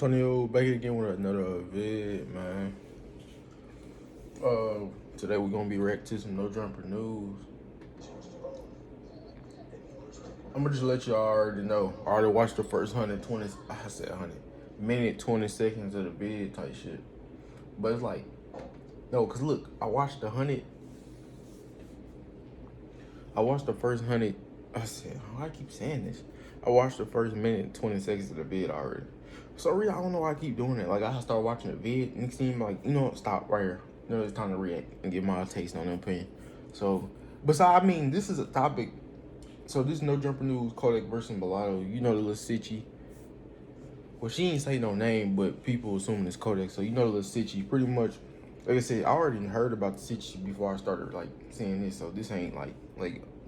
Antonio back again with another vid, man. Today we're gonna be reacting to some No Jumper news. I'm gonna just let y'all already know. I already watched the first 100 minute 20 seconds of the vid type shit. But it's like, no, cause look, I watched the first 100. I said, oh, I keep saying this. I watched the first minute 20 seconds of the vid already. So really, I don't know why I keep doing it. Like I start watching the vid and it seemed like, stop right here. It's time to react and get my taste on the opinion. So, besides, I mean, this is a topic. So this No Jumper news, Kodak versus Latto. You know the little Sitchy. Well, she ain't say no name, but people assuming it's Kodak. So you know the little Sitchy. Pretty much, like I said, I already heard about the Sitchy before I started like seeing this. So this ain't like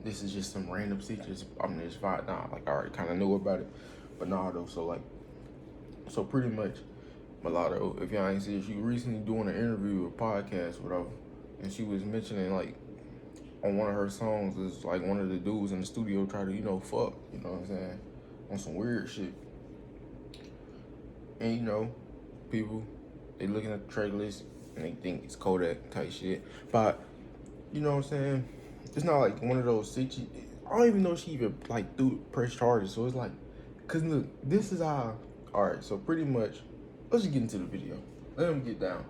this is just some random Sitchy. I'm just fine now. Like I already kind of knew about it, but nah though. So pretty much, Latto, if y'all ain't see it, she recently doing an interview or podcast, whatever, and she was mentioning like on one of her songs is like one of the dudes in the studio try to fuck, you know what I'm saying, on some weird shit, and people they looking at the track list and they think it's Kodak type shit, but you know what I'm saying, it's not like one of those situations. I don't even know if she even like threw press charges, so it's like, cause look, this is how. All right, so pretty much, let's just get into the video. Let him get down.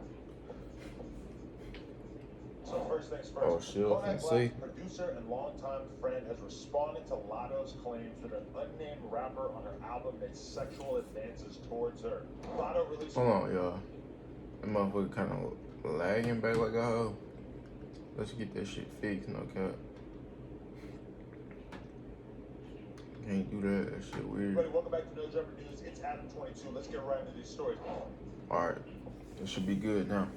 So first things first, Kodak Black's producer and longtime friend has responded to Latto's claims that an unnamed rapper on her album made sexual advances towards her. Latto released... Hold on, y'all. That motherfucker kind of lagging back like a hoe. Let's get that shit fixed, no cap. Can't do that. That shit weird. Everybody, welcome back to No Jumper News. It's Adam 22. Let's get right into these stories. Alright. It should be good now.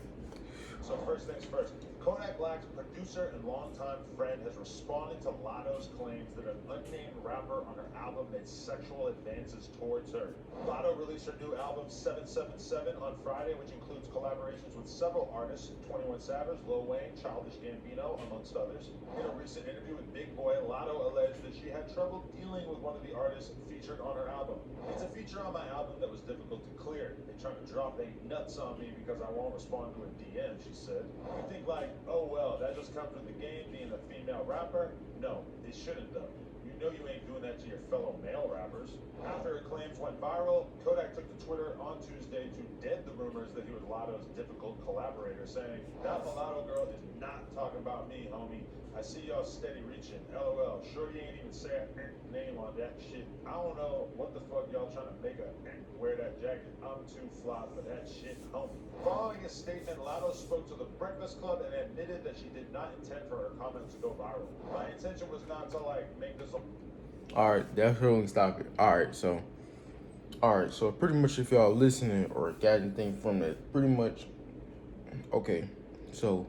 So first things first, Kodak Black's producer and longtime friend has responded to Latto's claims that an unnamed rapper on her album made sexual advances towards her. Latto released her new album 777 on Friday, which includes collaborations with several artists, 21 Savage, Lil Wayne, Childish Gambino, amongst others. In a recent interview with Big Boy, Latto alleged that she had trouble dealing with one of the artists featured on her album. It's a feature on my album that was difficult to clear. They trying to drop their nuts on me because I won't respond to a DM, she said. You think like, oh well, that just comes with the game, being a female rapper? No, they shouldn't though. You know you ain't doing that to your fellow male rappers. After her claims went viral, Kodak took to Twitter on Tuesday to dead the rumors that he was Latto's difficult collaborator, saying, that mulatto girl is not talking about me, homie. I see y'all steady reaching. LOL. Sure you ain't even say a name on that shit. I don't know what the fuck y'all trying to make a wear that jacket. I'm too fly for that shit, homie. Following his statement, Latto spoke to the Breakfast Club and admitted that she did not intend for her comments to go viral. My intention was not to like make this a... Alright, that's where we stop it. Alright, so pretty much if y'all listening or got anything from that, pretty much, okay, so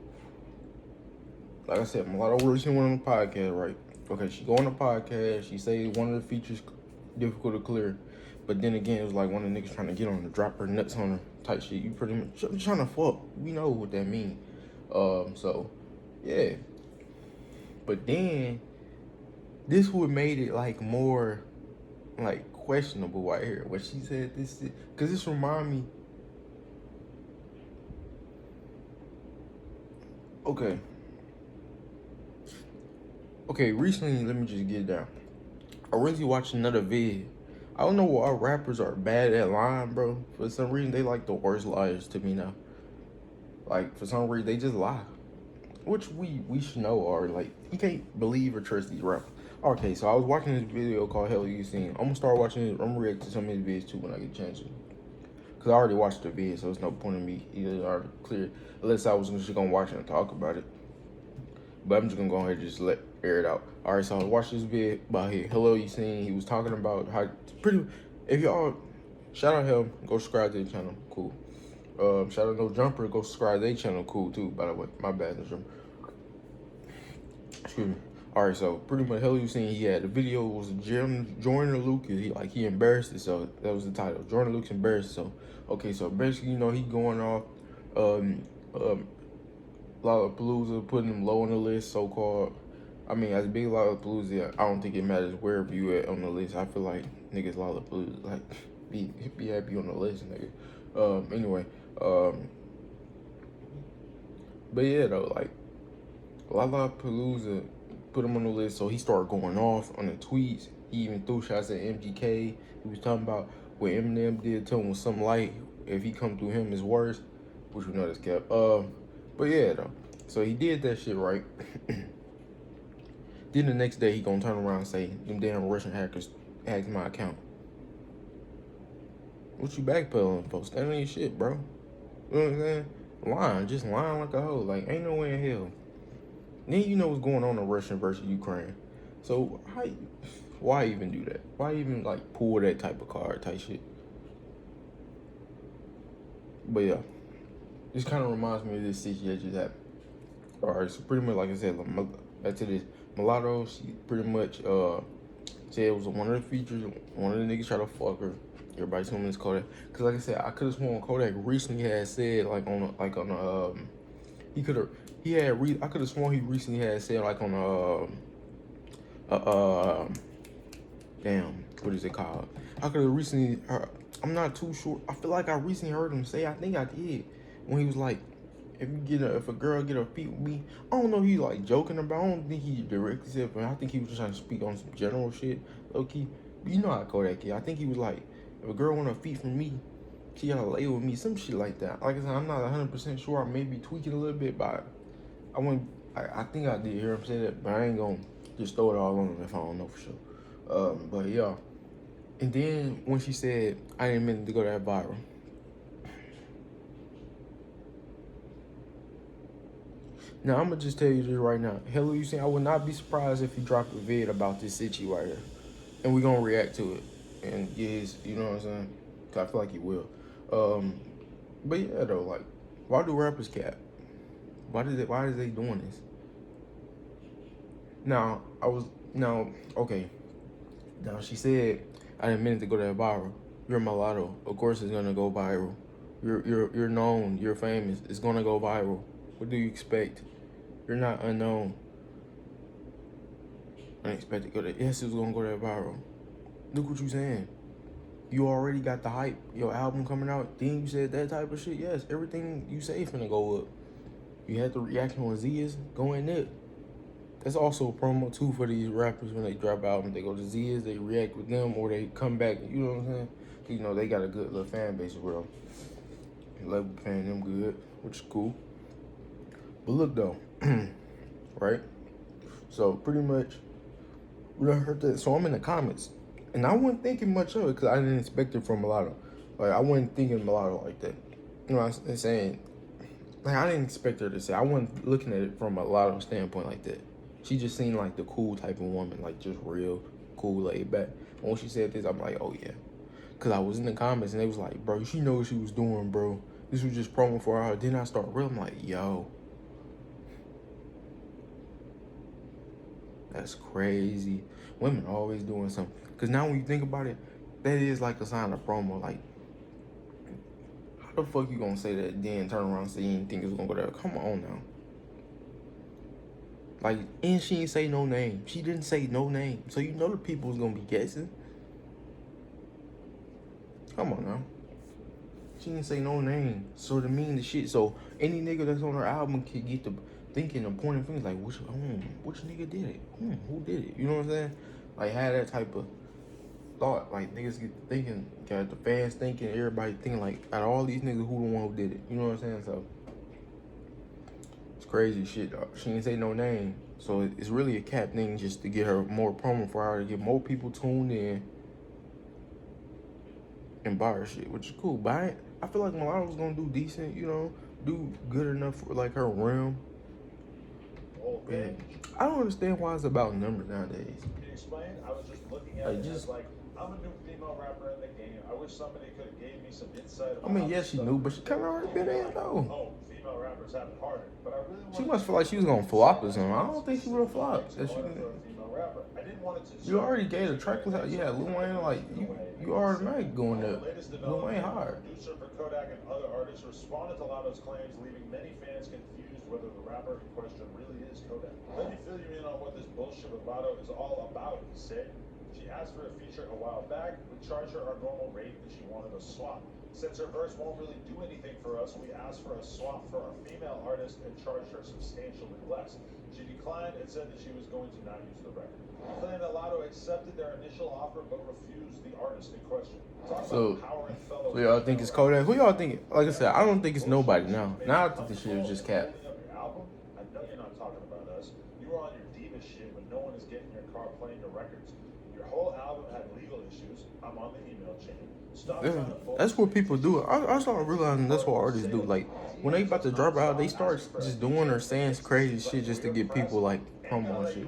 like I said, Latto recently went on the podcast, right? Okay, she go on the podcast, she say one of the features difficult to clear, but then again, it was like one of the niggas trying to get on her, drop her nuts on her type shit. You pretty much trying to fuck. We know what that mean. So, yeah. But then, this would made it like more, like questionable right here. What she said, because this remind me. Okay, recently, let me just get down. I really watched another vid. I don't know why rappers are bad at lying, bro. For some reason, they like the worst liars to me now. Like, for some reason, they just lie. Which we should know, or like, you can't believe or trust these rappers. Okay, so I was watching this video called Hell You Seen. I'm gonna start watching it. I'm gonna react to some of these vids too when I get a chance to. Because I already watched the vid, so there's no point in me either already clear. Unless I was just gonna watch it and talk about it. But I'm just gonna go ahead and just air it out. Alright, so I watched this vid about here. Hello You Seen. He was talking about how if y'all shout out him, go subscribe to the channel. Cool. Shout out No Jumper, go subscribe to their channel. Cool too, by the way. My bad, No Jumper. Excuse me. Alright, so pretty much Hell You Seen, he had the video was Jordan Lucas. He embarrassed himself. That was the title. Jordan Lucas embarrassed himself. Okay, so basically, he going off Lollapalooza, putting him low on the list, so called. I mean, as big Lollapalooza, I don't think it matters wherever you at on the list. I feel like niggas Lollapalooza, like, Be happy on the list, nigga. Anyway, but yeah though, like Lollapalooza put him on the list, so he started going off on the tweets. He even threw shots at MGK. He was talking about what Eminem did to him with some light. If he come through him is worse, which we know that's kept. But yeah though, so he did that shit right. Then the next day he gonna turn around and say them damn Russian hackers hacked my account. What you backpedaling for? Stand on your shit, bro. You know what I'm saying? Lying, just lying like a hoe. Like ain't no way in hell. Then you know what's going on in Russia versus Ukraine. So why even do that? Why even like pull that type of card type shit? But yeah, this kind of reminds me of this situation that happened. All right, so pretty much like I said, back to this Mulatto, she pretty much said it was one of the features. One of the niggas tried to fuck her. Everybody assuming it's Kodak. Cause like I said, I could have sworn Kodak recently had said I could have sworn he recently had said like on damn, what is it called? I could have recently I'm not too sure. I feel like I recently heard him say, I think I did, when he was like, if a girl get her feet with me, I don't know if he like joking about. I don't think he directly said, but I think he was just trying to speak on some general shit, low key. But you know how Kodak is. I think he was like, if a girl want her feet from me, she gotta lay with me, some shit like that. Like I said, I'm not 100% sure. I may be tweaking a little bit, but I think I did hear him say that, but I ain't gonna just throw it all on him if I don't know for sure. But yeah. And then when she said, I didn't mean to go that viral. Now, I'm going to just tell you this right now. Hello, you saying I would not be surprised if he dropped a vid about this situation right here. And we're going to react to it. And yes, you know what I'm saying? 'Cause I feel like he will. But yeah, though, like, why do rappers cap? Why is they doing this? Now, okay. Now, she said, I didn't mean it to go that viral. You're mulatto. Of course it's going to go viral. You're known. You're famous. It's going to go viral. What do you expect? You're not unknown. I didn't expect to go that. Yes, it was gonna go that viral. Look what you saying. You already got the hype. Your album coming out. Then you said that type of shit. Yes, everything you say finna go up. You had the reaction on Zia's going up. That's also a promo too for these rappers when they drop albums. They go to Zia's, they react with them, or they come back. You know what I'm saying? You know they got a good little fan base around. Label paying them good, which is cool. But look though, right? So pretty much, we heard that. So I'm in the comments, and I wasn't thinking much of it because I didn't expect it from Mulatto. Like I wasn't thinking Mulatto like that. You know what I'm saying? Like I didn't expect her to say. I wasn't looking at it from a Mulatto standpoint like that. She just seemed like the cool type of woman, like just real cool, laid back. And when she said this, I'm like, oh yeah, because I was in the comments and they was like, bro, she know what she was doing, bro. This was just promo for her. Then I start real. I'm like, yo. That's crazy. Women always doing something. Because now when you think about it, that is like a sign of promo. Like, how the fuck you gonna say that then turn around and say you didn't think it was gonna go there? Come on now. Like, and she didn't say no name. She didn't say no name. So you know the people was gonna be guessing. Come on now. She didn't say no name. So to mean the shit. So any nigga that's on her album can get to thinking and pointing fingers like, which nigga did it? Who did it? You know what I'm saying? Like, had that type of thought. Like, niggas get thinking, got the fans thinking, everybody thinking, like, out of all these niggas, who the one who did it? You know what I'm saying? So, it's crazy shit, dog. She didn't say no name. So, it's really a cap thing just to get her more promo for her to get more people tuned in and buy her shit, which is cool. But I feel like Mulatto was gonna do decent, you know, do good enough for, like, her realm. Yeah. I don't understand why it's about numbers nowadays. Can you explain? I was just looking at it as like, I'm a new female rapper in the game. I wish somebody could have gave me some insight about. I mean, yes, she knew, but she kind of already been in though. Oh, female rappers have it harder. But I really she must feel like she was gonna flop or something. I don't think she would have flopped. That female rapper. I didn't want it to. You already gave a track with her. Yeah, Lil Wayne, like you automatically going up. Lil Wayne hard. Producer for Kodak and other artists responded to Latto's claims, leaving many fans confused whether the rapper in question really is Kodak. Let me fill you in on what this bullshit with Latto is all about, he said. She asked for a feature a while back. We charged her our normal rate and she wanted a swap. Since her verse won't really do anything for us, we asked for a swap for our female artist and charged her substantially less. She declined and said that she was going to not use the record. Claimed that Latto accepted their initial offer but refused the artist in question. So y'all think it's Kodak? Who y'all think? Like I said, I don't think it's nobody now. Now I think this shit is just cap. I know you're not talking about us. You were on your diva shit when no one is getting your car playing your records. Your whole album had legal issues. I'm on the email chain. Yeah, that's what people do. I started realizing that's what artists do. Like when they about to drop out, they start just doing or saying crazy shit just to get people like promo and shit.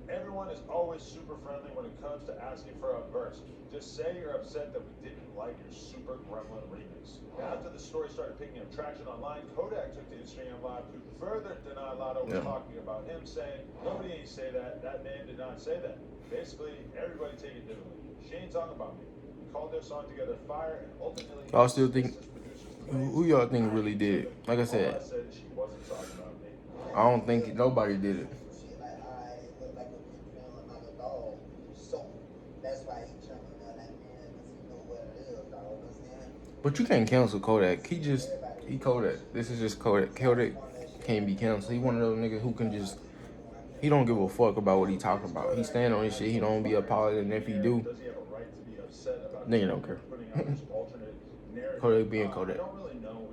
Everyone is always super friendly when it comes to asking for a verse. Just say you're upset that we didn't like your Super Gremlin remix. After the story started picking up traction online, Kodak took to Instagram Live to further deny Latto was talking about him, saying, nobody ain't say that, that man did not say that. Basically, everybody take it differently. She ain't talking about me. We called their song together Fire, and ultimately... Y'all still think, who y'all think really did it? Like I said, I don't think nobody did it. But you can't cancel Kodak. He Kodak. This is just Kodak. Kodak can't be canceled. He one of those niggas who can just, he don't give a fuck about what he talking about. He stand on his shit. He don't be apologizing. And if he do, nigga don't care. Kodak being Kodak. We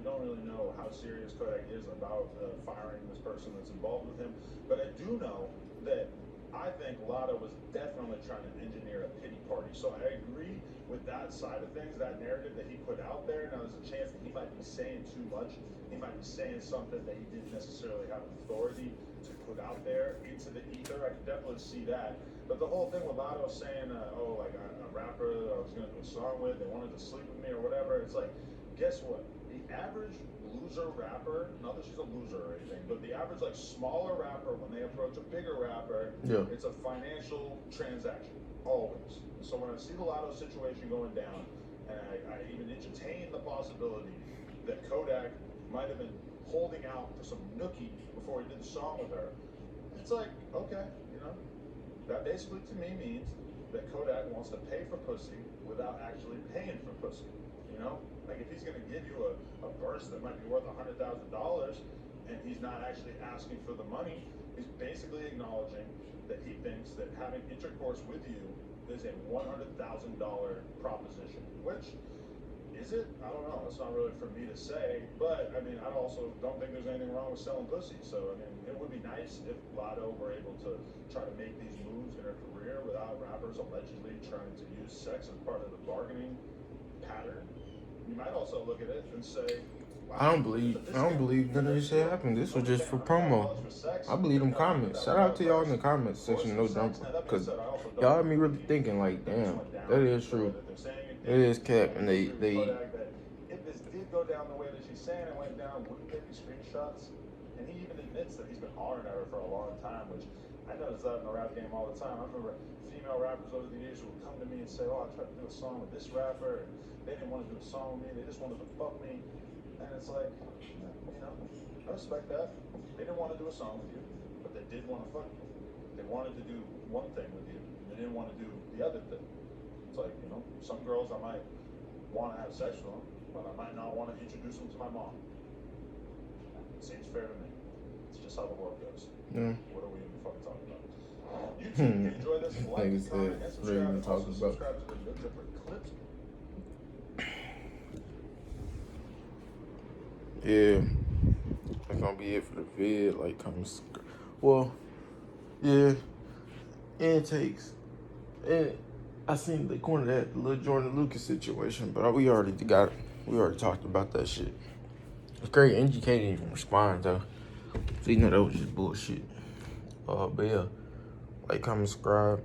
don't really know how serious Kodak is about firing this person that's involved with him. But I do know that I think Latto was definitely trying to engineer a pity party. So I agree with that side of things, that narrative that he put out there. Now there's a chance that he might be saying too much. He might be saying something that he didn't necessarily have authority to put out there into the ether. I can definitely see that. But the whole thing with Latto saying, like a rapper that I was going to do a song with, they wanted to sleep with me or whatever, it's like, guess what? The average loser rapper, not that she's a loser or anything, but the average like smaller rapper, when they approach a bigger rapper, it's a financial transaction, always. So when I see the Latto situation going down, and I even entertain the possibility that Kodak might have been holding out for some nookie before he did the song with her, it's like, okay, you know, that basically to me means that Kodak wants to pay for pussy without actually paying for pussy. You know, like if he's going to give you a verse that might be worth $100,000 and he's not actually asking for the money, he's basically acknowledging that he thinks that having intercourse with you is a $100,000 proposition. Which, is it? I don't know. It's not really for me to say. But, I mean, I also don't think there's anything wrong with selling pussy. So, I mean, it would be nice if Latto were able to try to make these moves in her career without rappers allegedly trying to use sex as part of the bargaining pattern. You might also look at it and say, wow, I don't believe none of this shit happened. This was just for promo. I believe them comments. Shout out to y'all in the comments section, no jumper. Cause y'all had me really thinking like, damn, that is true. It is cap, and they if this did go down the way that she's saying it went down, wouldn't there be screenshots? And he even admits that he's been hollering at her for a long time, which I notice that in the rap game all the time. I remember female rappers over the years who would come to me and say, oh, I tried to do a song with this rapper, and they didn't want to do a song with me, they just wanted to fuck me. And it's like, you know, I respect that. They didn't want to do a song with you, but they did want to fuck you. They wanted to do one thing with you, and they didn't want to do the other thing. It's like, you know, some girls I might want to have sex with them, but I might not want to introduce them to my mom. It seems fair to me. It's just how the world goes. Yeah. What are we even fucking talking about? YouTube, if you enjoy this, like, comment, and subscribe. Also subscribe to the No Jumper Clips. Yeah, that's gonna be it for the vid. Like, well, yeah, intakes. And I seen the corner of that little Jordan Lucas situation, but we already talked about that shit. It's crazy. NG can't even respond though. So you know that was just bullshit. But yeah, like, comment, subscribe.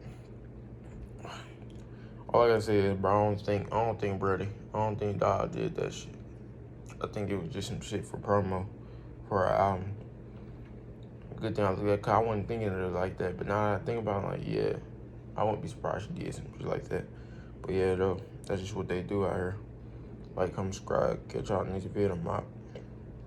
All I gotta say is, bro, I don't think Dog did that shit. I think it was just some shit for promo for our album. Good thing I look at, cause I wasn't thinking of it like that. But now that I think about it, like, yeah, I wouldn't be surprised she did some shit like that. But yeah, though, that's just what they do out here. Like, comment, subscribe, catch y'all in the next video. I'm out.